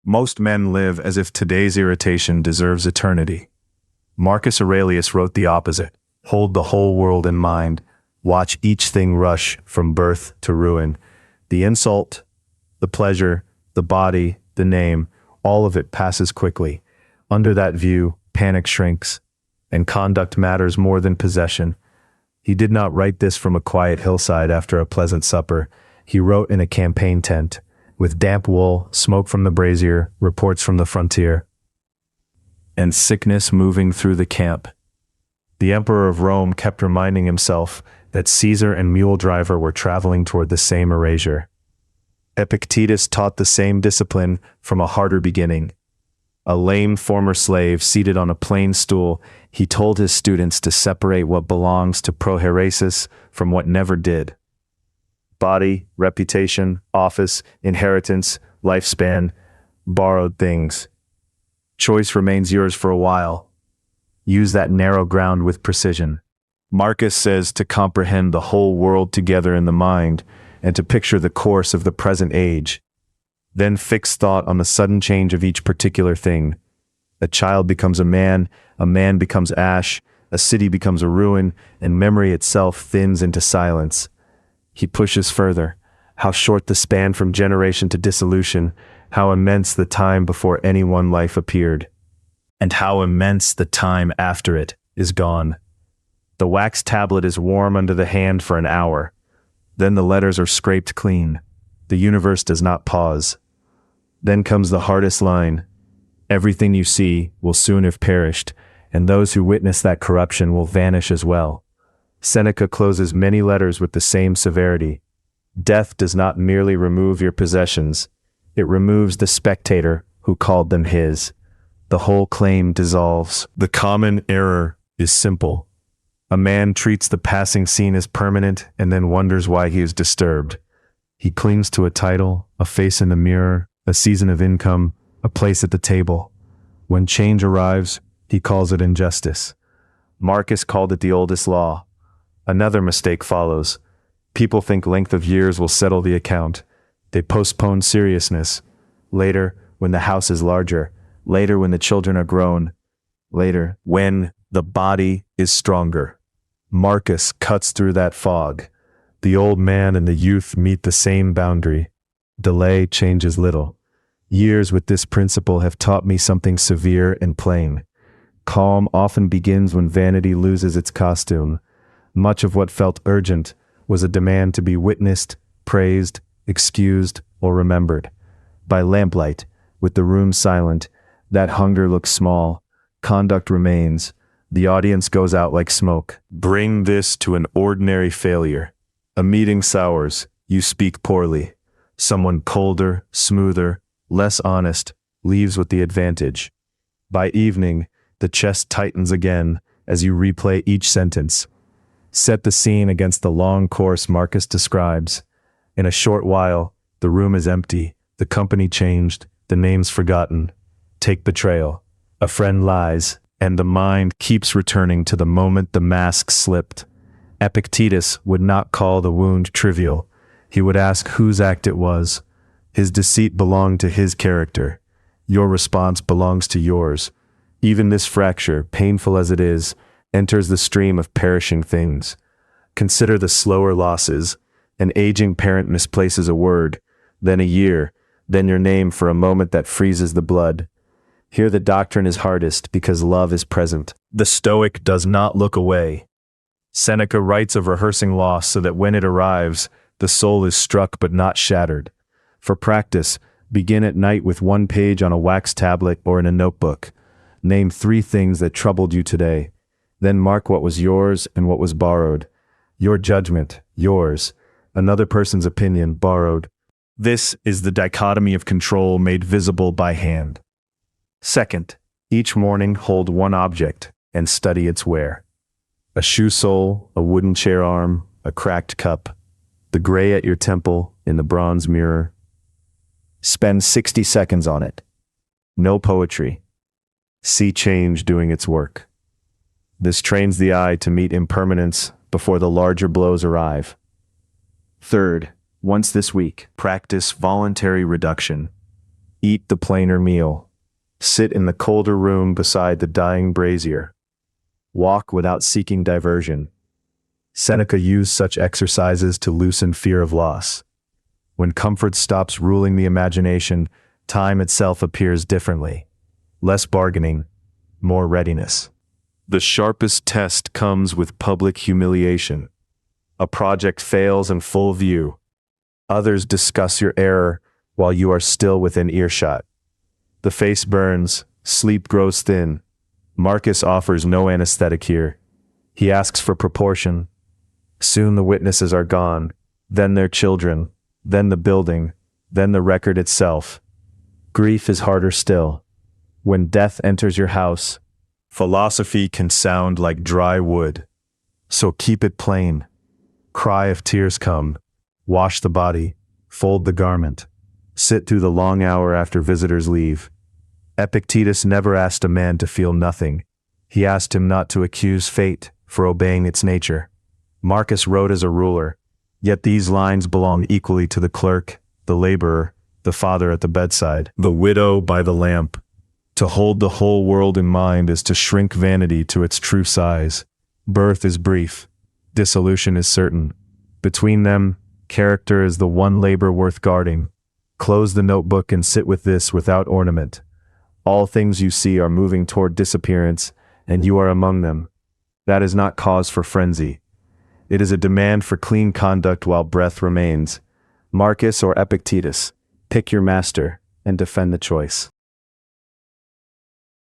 Most men live as if today's irritation deserves eternity. Marcus Aurelius wrote the opposite. Hold the whole world in mind. Watch each thing rush from birth to ruin. The insult, the pleasure, the body, the name, all of it passes quickly. Under that view, panic shrinks, and conduct matters more than possession. He did not write this from a quiet hillside after a pleasant supper. He wrote in a campaign tent, with damp wool, smoke from the brazier, reports from the frontier, and sickness moving through the camp. The emperor of Rome kept reminding himself that Caesar and mule driver were traveling toward the same erasure. Epictetus taught the same discipline from a harder beginning. A lame former slave seated on a plain stool, he told his students to separate what belongs to prohairesis from what never did. Body, reputation, office, inheritance, lifespan, borrowed things. Choice remains yours for a while. Use that narrow ground with precision. Marcus says to comprehend the whole world together in the mind and to picture the course of the present age. Then fix thought on the sudden change of each particular thing. A child becomes a man becomes ash, a city becomes a ruin, and memory itself thins into silence. He pushes further. How short the span from generation to dissolution, how immense the time before any one life appeared, and how immense the time after it is gone. The wax tablet is warm under the hand for an hour. Then the letters are scraped clean. The universe does not pause. Then comes the hardest line. Everything you see will soon have perished, and those who witness that corruption will vanish as well. Seneca closes many letters with the same severity. Death does not merely remove your possessions. It removes the spectator who called them his. The whole claim dissolves. The common error is simple. A man treats the passing scene as permanent and then wonders why he is disturbed. He clings to a title, a face in the mirror, a season of income, a place at the table. When change arrives, he calls it injustice. Marcus called it the oldest law. Another mistake follows. People think length of years will settle the account. They postpone seriousness. Later, when the house is larger. Later, when the children are grown. Later, when the body is stronger. Marcus cuts through that fog. The old man and the youth meet the same boundary. Delay changes little. Years with this principle have taught me something severe and plain. Calm often begins when vanity loses its costume. Much of what felt urgent was a demand to be witnessed, praised, excused, or remembered. By lamplight, with the room silent, that hunger looks small. Conduct remains. The audience goes out like smoke. Bring this to an ordinary failure. A meeting sours. You speak poorly. Someone colder, smoother, less honest, leaves with the advantage. By evening, the chest tightens again as you replay each sentence. Set the scene against the long course Marcus describes. In a short while, the room is empty, the company changed, the names forgotten. Take betrayal. A friend lies, and the mind keeps returning to the moment the mask slipped. Epictetus would not call the wound trivial. He would ask whose act it was. His deceit belonged to his character. Your response belongs to yours. Even this fracture, painful as it is, enters the stream of perishing things. Consider the slower losses. An aging parent misplaces a word, then a year, then your name for a moment that freezes the blood. Here the doctrine is hardest because love is present. The Stoic does not look away. Seneca writes of rehearsing loss so that when it arrives, the soul is struck but not shattered. For practice, begin at night with one page on a wax tablet or in a notebook. Name 3 things that troubled you today. Then mark what was yours and what was borrowed. Your judgment, yours. Another person's opinion, borrowed. This is the dichotomy of control made visible by hand. Second, each morning hold one object and study its wear. A shoe sole, a wooden chair arm, a cracked cup, the gray at your temple in the bronze mirror. Spend 60 seconds on it. No poetry. See change doing its work. This trains the eye to meet impermanence before the larger blows arrive. Third, once this week, practice voluntary reduction. Eat the plainer meal. Sit in the colder room beside the dying brazier. Walk without seeking diversion. Seneca used such exercises to loosen fear of loss. When comfort stops ruling the imagination, time itself appears differently. Less bargaining, more readiness. The sharpest test comes with public humiliation. A project fails in full view. Others discuss your error while you are still within earshot. The face burns, sleep grows thin. Marcus offers no anesthetic here. He asks for proportion. Soon the witnesses are gone, then their children, then the building, then the record itself. Grief is harder still. When death enters your house, philosophy can sound like dry wood. So keep it plain. Cry if tears come. Wash the body. Fold the garment. Sit through the long hour after visitors leave. Epictetus never asked a man to feel nothing. He asked him not to accuse fate for obeying its nature. Marcus wrote as a ruler, yet these lines belong equally to the clerk, the laborer, the father at the bedside, the widow by the lamp. To hold the whole world in mind is to shrink vanity to its true size. Birth is brief. Dissolution is certain. Between them, character is the one labor worth guarding. Close the notebook and sit with this without ornament. All things you see are moving toward disappearance, and you are among them. That is not cause for frenzy. It is a demand for clean conduct while breath remains. Marcus or Epictetus, pick your master and defend the choice.